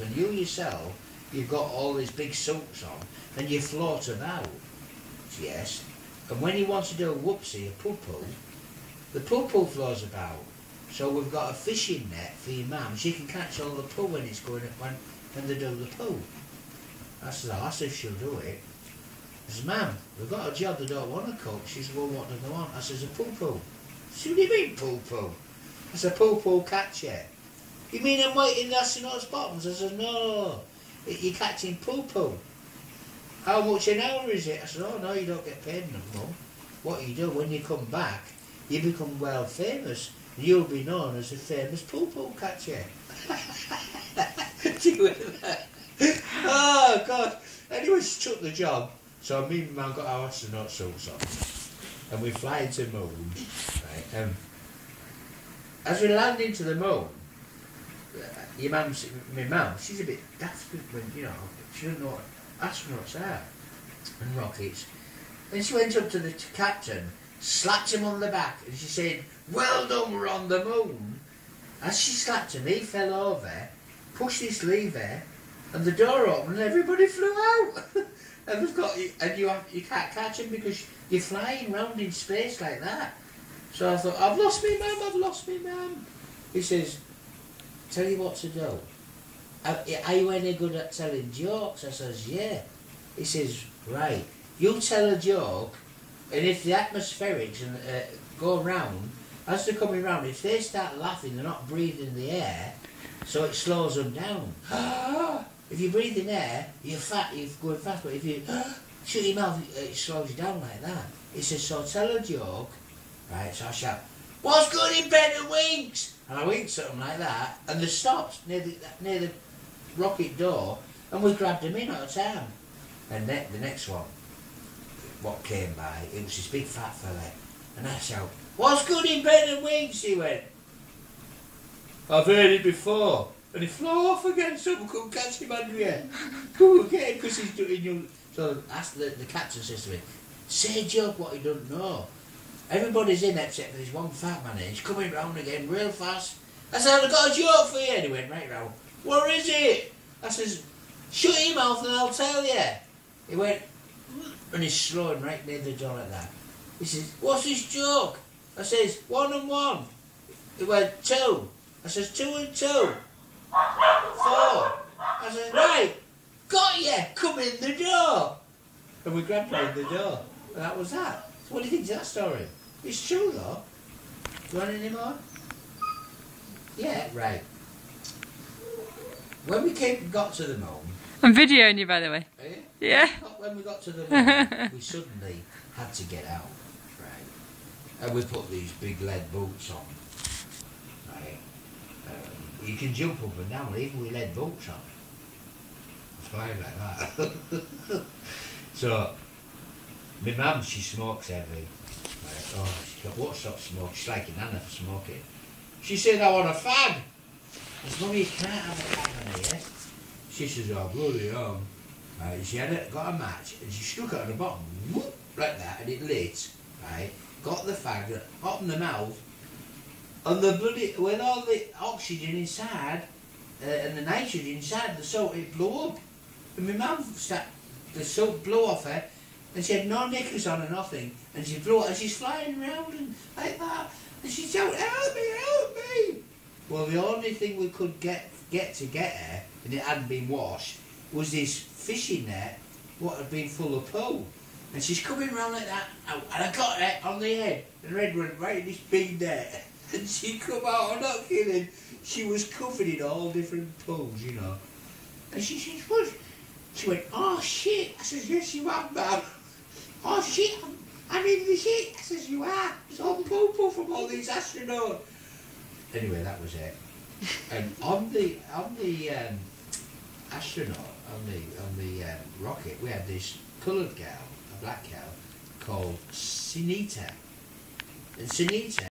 astronauts, and you yourself, you've got all these big suits on, and you float about. Yes. And when you want to do a whoopsie, a poo-poo, the poo-poo flows about. So we've got a fishing net for your mum. She can catch all the poo when it's going up when they do the poo. I said, oh, that's if she'll do it. I said, Mum, we've got a job they don't want to cook. She said, well, what do they want? I said, a poo-poo. She said, what do you mean poo-poo? I said, poo-poo catcher. You mean I'm waiting the astronaut's bottoms? I said, no, you're catching poo-poo. How much an hour is it? I said, oh no, you don't get paid enough, Mum. What you do, when you come back, you become world famous. You'll be known as a famous poo-poo catcher. Oh God. Anyway, she took the job. So me and Mum got our astronaut suits on. And we fly into the moon. Right? As we land into the moon, my mum, she's a bit daft when, you know, she doesn't know what astronauts are and rockets. Then she went up to the captain, slapped him on the back, and she said, well done, we're on the moon. As she slapped him, he fell over, pushed this lever, and the door opened and everybody flew out. And you can't catch him because you're flying round in space like that. So I thought, I've lost me mum, I've lost me mum. He says, tell you what to do. Are you any good at telling jokes? I says, yeah. He says, right, you tell a joke, and if the atmospherics go round, as they're coming round, if they start laughing, they're not breathing the air, so it slows them down. If you breathe in air, you're going fast, but if you shut your mouth, it slows you down like that. He says, so tell a joke, right, so I shout, what's good in bed and winks? And I winked at them like that, and they stopped near the rocket door, and we grabbed them in at a time. And the next one, what came by, it was this big fat fella, and I shout, what's good in bed and winks? He went, I've heard it before. And he flew off again, so we couldn't catch him under here. Couldn't get him because he's doing you. So asked the captain says to me, say a joke what he doesn't know. Everybody's in except for this one fat man, and he's coming round again real fast. I said, I've got a joke for you. And he went right round. What is it? I says, shut your mouth and I'll tell you. He went, and he's slowing right near the door like that. He says, what's this joke? I says, 1 and 1. He went, 2. I says, 2 and 2. 4. I said, right, got you, come in the door. And we grabbed him in the door. And that was that. So what do you think of that story? It's true though. You want any more? Yeah, right. When we got to the moon... I'm videoing you, by the way. Are you? Yeah. When we got to the moon, we suddenly had to get out, right? And we put these big lead boots on, right? You can jump up and down even with lead boots on. Flying like that. So, my mum, she smokes heavy. Right? Oh, she's got what sort of smoke? She's like a nana for smoking. She said, I want a fag. I said, Mummy, you can't have a fag on here. She says, oh, bloody hell. Right? She got a match and she stuck it on the bottom, whoop, like that, and it lit. Right? Got the fag, opened the mouth, and the bloody, with all the oxygen inside and the nitrogen inside the salt, it blew up. And my mum the salt blew off her, and she had no knickers on or nothing, and she blew it, and she's flying around and like that, and she shouted, help me, help me! Well, the only thing we could get her, and it hadn't been washed, was this fishing net, what had been full of poo. And she's coming round like that, and I got her on the head, and Red went right in this big net. And she come out, I'm not kidding, she was covered in all different poos, you know. And she says, what? She went, oh shit. I says, yes you are, ma'am. Oh shit, I'm in the shit. I says, you are. It's all poo-poo from all these astronauts. Anyway, that was it. And on the astronaut, on the rocket, we had this coloured girl, a black girl, called Sunita. And Sunita